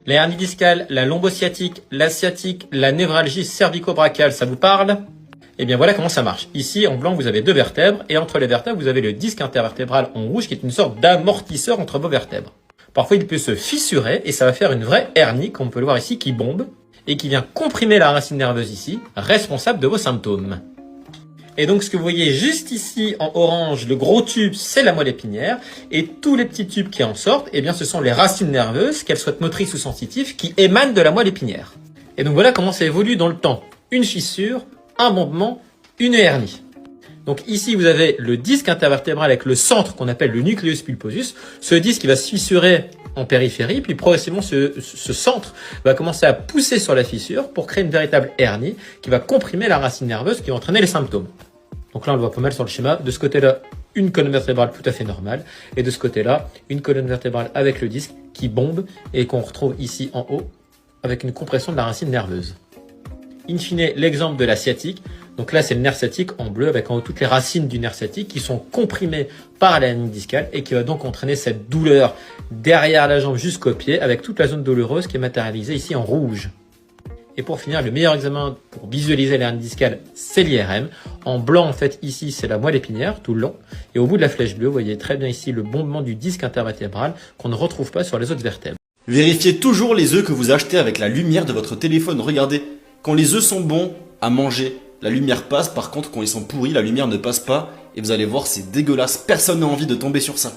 La hernie discale, la lombosciatique, la sciatique, la névralgie cervico-brachiale, ça vous parle? Eh bien voilà comment ça marche. Ici, en blanc, vous avez deux vertèbres, et entre les vertèbres, vous avez le disque intervertébral en rouge, qui est une sorte d'amortisseur entre vos vertèbres. Parfois, il peut se fissurer, et ça va faire une vraie hernie, comme on peut le voir ici, qui bombe, et qui vient comprimer la racine nerveuse ici, responsable de vos symptômes. Et donc, ce que vous voyez juste ici, en orange, le gros tube, c'est la moelle épinière, et tous les petits tubes qui en sortent, eh bien, ce sont les racines nerveuses, qu'elles soient motrices ou sensitives, qui émanent de la moelle épinière. Et donc, voilà comment ça évolue dans le temps. Une fissure, un bombement, une hernie. Donc ici, vous avez le disque intervertébral avec le centre qu'on appelle le nucleus pulposus. Ce disque qui va se fissurer en périphérie, puis progressivement, ce centre va commencer à pousser sur la fissure pour créer une véritable hernie qui va comprimer la racine nerveuse qui va entraîner les symptômes. Donc là, on le voit pas mal sur le schéma. De ce côté-là, une colonne vertébrale tout à fait normale. Et de ce côté-là, une colonne vertébrale avec le disque qui bombe et qu'on retrouve ici en haut avec une compression de la racine nerveuse. In fine, l'exemple de la sciatique. Donc là, c'est le nerf sciatique en bleu avec en haut toutes les racines du nerf sciatique qui sont comprimées par la hernie discale et qui va donc entraîner cette douleur derrière la jambe jusqu'au pied avec toute la zone douloureuse qui est matérialisée ici en rouge. Et pour finir, le meilleur examen pour visualiser l'hernie discale, c'est l'IRM. En blanc, en fait, ici, c'est la moelle épinière, tout le long. Et au bout de la flèche bleue, vous voyez très bien ici le bombement du disque intervertébral qu'on ne retrouve pas sur les autres vertèbres. Vérifiez toujours les œufs que vous achetez avec la lumière de votre téléphone. Regardez, quand les œufs sont bons à manger, la lumière passe. Par contre, quand ils sont pourris, la lumière ne passe pas. Et vous allez voir, c'est dégueulasse. Personne n'a envie de tomber sur ça.